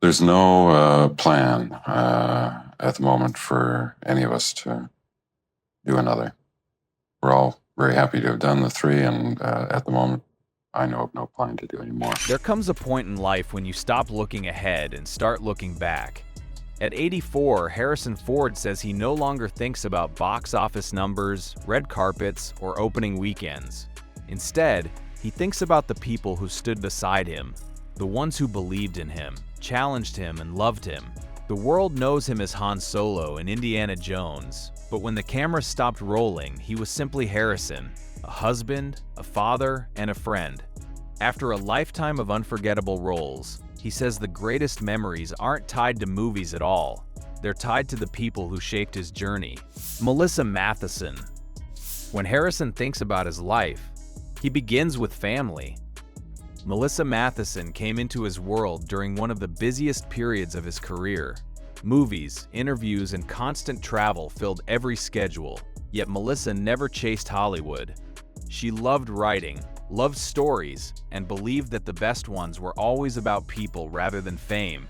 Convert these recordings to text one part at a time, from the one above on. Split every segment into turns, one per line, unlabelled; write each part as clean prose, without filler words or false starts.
There's no plan at the moment for any of us to do another. We're all very happy to have done the three, and at the moment, I know of no plan to do any more.
There comes a point in life when you stop looking ahead and start looking back. At 84, Harrison Ford says he no longer thinks about box office numbers, red carpets, or opening weekends. Instead, he thinks about the people who stood beside him, the ones who believed in him, challenged him, and loved him. The world knows him as Han Solo in Indiana Jones, but when the camera stopped rolling, he was simply Harrison, a husband, a father, and a friend. After a lifetime of unforgettable roles, he says the greatest memories aren't tied to movies at all. They're tied to the people who shaped his journey. Melissa Matheson. When Harrison thinks about his life, he begins with family. Melissa Matheson came into his world during one of the busiest periods of his career. Movies, interviews, and constant travel filled every schedule, yet Melissa never chased Hollywood. She loved writing, loved stories, and believed that the best ones were always about people rather than fame.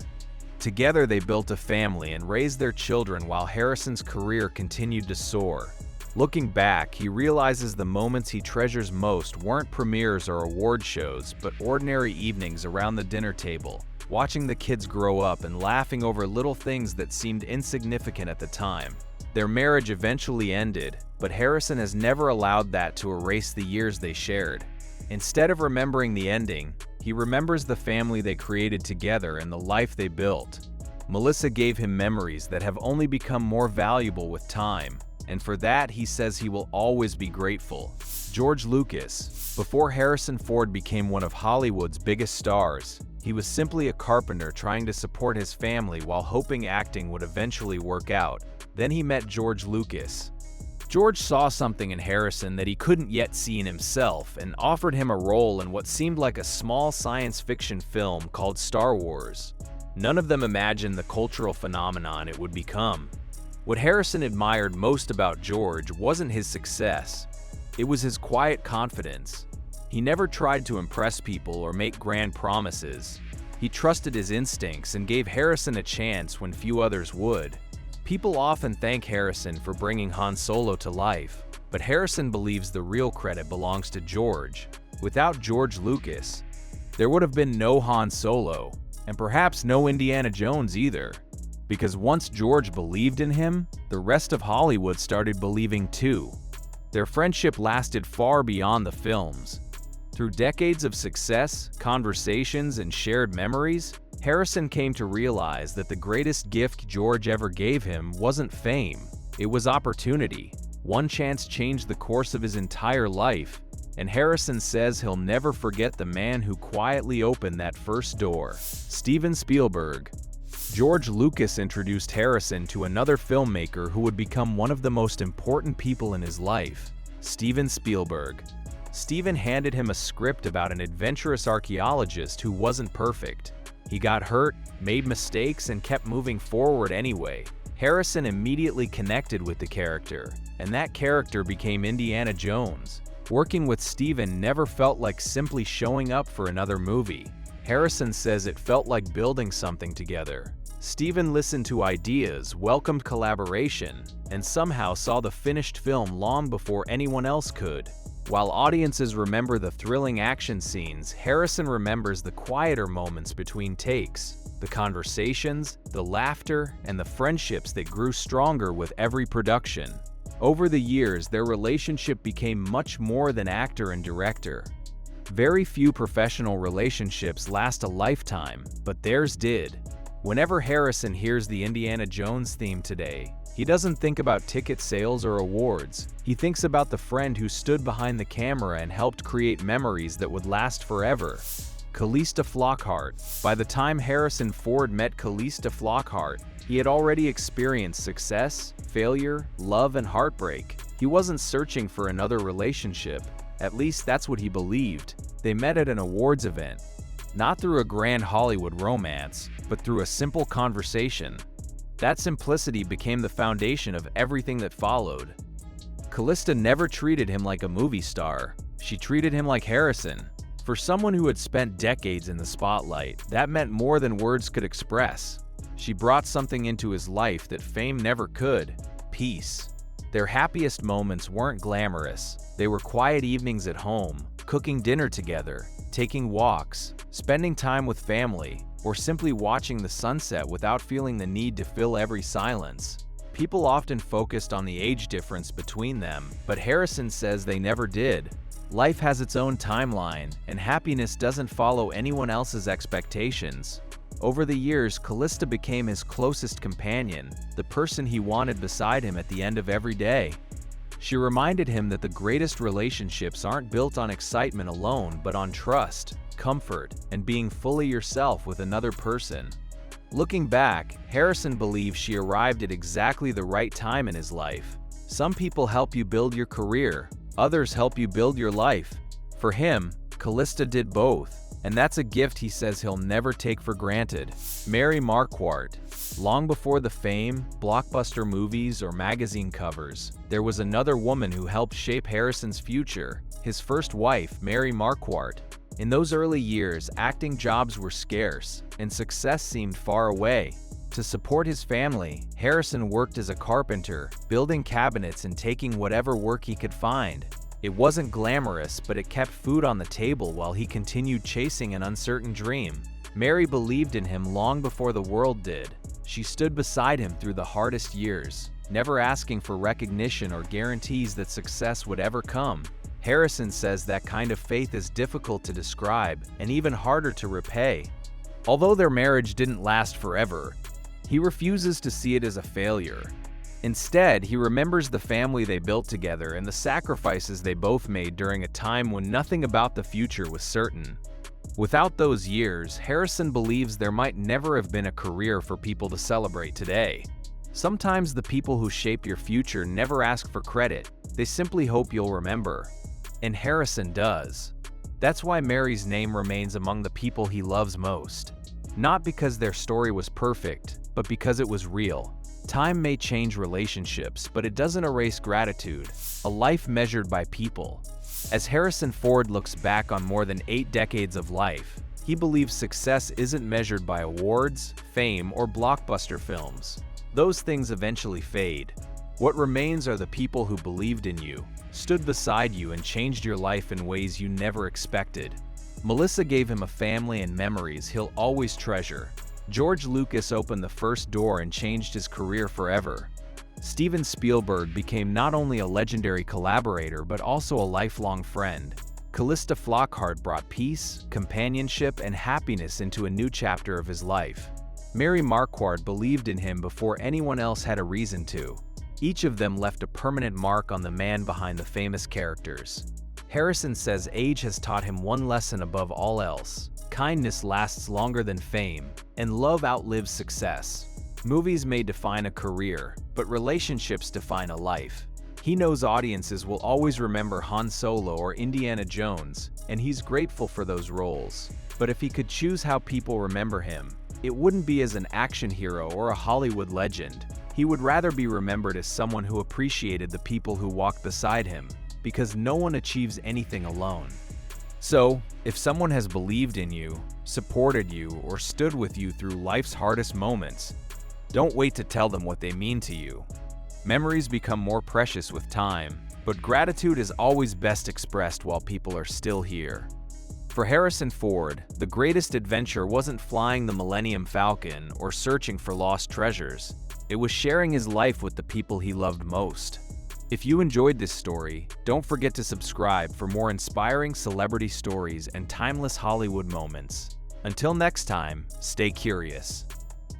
Together they built a family and raised their children while Harrison's career continued to soar. Looking back, he realizes the moments he treasures most weren't premieres or award shows, but ordinary evenings around the dinner table, watching the kids grow up and laughing over little things that seemed insignificant at the time. Their marriage eventually ended, but Harrison has never allowed that to erase the years they shared. Instead of remembering the ending, he remembers the family they created together and the life they built. Melissa gave him memories that have only become more valuable with time, and for that he says he will always be grateful. George Lucas. Before Harrison Ford became one of Hollywood's biggest stars, he was simply a carpenter trying to support his family while hoping acting would eventually work out. Then he met George Lucas. George saw something in Harrison that he couldn't yet see in himself and offered him a role in what seemed like a small science fiction film called Star Wars. None of them imagined the cultural phenomenon it would become. What Harrison admired most about George wasn't his success. It was his quiet confidence. He never tried to impress people or make grand promises. He trusted his instincts and gave Harrison a chance when few others would. People often thank Harrison for bringing Han Solo to life, but Harrison believes the real credit belongs to George. Without George Lucas, there would have been no Han Solo, and perhaps no Indiana Jones either. Because once George believed in him, the rest of Hollywood started believing too. Their friendship lasted far beyond the films. Through decades of success, conversations, and shared memories, Harrison came to realize that the greatest gift George ever gave him wasn't fame, it was opportunity. One chance changed the course of his entire life, and Harrison says he'll never forget the man who quietly opened that first door. Steven Spielberg. George Lucas introduced Harrison to another filmmaker who would become one of the most important people in his life, Steven Spielberg. Steven handed him a script about an adventurous archaeologist who wasn't perfect. He got hurt, made mistakes, and kept moving forward anyway. Harrison immediately connected with the character, and that character became Indiana Jones. Working with Steven never felt like simply showing up for another movie. Harrison says it felt like building something together. Steven listened to ideas, welcomed collaboration, and somehow saw the finished film long before anyone else could. While audiences remember the thrilling action scenes, Harrison remembers the quieter moments between takes, the conversations, the laughter, and the friendships that grew stronger with every production. Over the years, their relationship became much more than actor and director. Very few professional relationships last a lifetime, but theirs did. Whenever Harrison hears the Indiana Jones theme today, he doesn't think about ticket sales or awards. He thinks about the friend who stood behind the camera and helped create memories that would last forever. Callista Flockhart. By the time Harrison Ford met Callista Flockhart, he had already experienced success, failure, love, and heartbreak. He wasn't searching for another relationship. At least that's what he believed. They met at an awards event. Not through a grand Hollywood romance, but through a simple conversation. That simplicity became the foundation of everything that followed. Callista never treated him like a movie star. She treated him like Harrison. For someone who had spent decades in the spotlight, that meant more than words could express. She brought something into his life that fame never could: peace. Their happiest moments weren't glamorous. They were quiet evenings at home, cooking dinner together, taking walks, spending time with family, or simply watching the sunset without feeling the need to fill every silence. People often focused on the age difference between them, but Harrison says they never did. Life has its own timeline, and happiness doesn't follow anyone else's expectations. Over the years, Callista became his closest companion, the person he wanted beside him at the end of every day. She reminded him that the greatest relationships aren't built on excitement alone, but on trust, comfort, and being fully yourself with another person. Looking back, Harrison believes she arrived at exactly the right time in his life. Some people help you build your career, others help you build your life. For him, Callista did both. And that's a gift he says he'll never take for granted. Mary Marquardt. Long before the fame, blockbuster movies, or magazine covers, there was another woman who helped shape Harrison's future, his first wife, Mary Marquardt. In those early years, acting jobs were scarce, and success seemed far away. To support his family, Harrison worked as a carpenter, building cabinets and taking whatever work he could find. It wasn't glamorous, but it kept food on the table while he continued chasing an uncertain dream. Mary believed in him long before the world did. She stood beside him through the hardest years, never asking for recognition or guarantees that success would ever come. Harrison says that kind of faith is difficult to describe and even harder to repay. Although their marriage didn't last forever, he refuses to see it as a failure. Instead, he remembers the family they built together and the sacrifices they both made during a time when nothing about the future was certain. Without those years, Harrison believes there might never have been a career for people to celebrate today. Sometimes the people who shape your future never ask for credit, they simply hope you'll remember. And Harrison does. That's why Mary's name remains among the people he loves most. Not because their story was perfect, but because it was real. Time may change relationships, but it doesn't erase gratitude, a life measured by people. As Harrison Ford looks back on more than 8 decades of life, he believes success isn't measured by awards, fame, or blockbuster films. Those things eventually fade. What remains are the people who believed in you, stood beside you, and changed your life in ways you never expected. Melissa gave him a family and memories he'll always treasure. George Lucas opened the first door and changed his career forever. Steven Spielberg became not only a legendary collaborator but also a lifelong friend. Callista Flockhart brought peace, companionship, and happiness into a new chapter of his life. Mary Marquardt believed in him before anyone else had a reason to. Each of them left a permanent mark on the man behind the famous characters. Harrison says age has taught him one lesson above all else: kindness lasts longer than fame, and love outlives success. Movies may define a career, but relationships define a life. He knows audiences will always remember Han Solo or Indiana Jones, and he's grateful for those roles. But if he could choose how people remember him, it wouldn't be as an action hero or a Hollywood legend. He would rather be remembered as someone who appreciated the people who walked beside him, because no one achieves anything alone. So, if someone has believed in you, supported you, or stood with you through life's hardest moments, don't wait to tell them what they mean to you. Memories become more precious with time, but gratitude is always best expressed while people are still here. For Harrison Ford, the greatest adventure wasn't flying the Millennium Falcon or searching for lost treasures. It was sharing his life with the people he loved most. If you enjoyed this story, don't forget to subscribe for more inspiring celebrity stories and timeless Hollywood moments. Until next time, stay curious.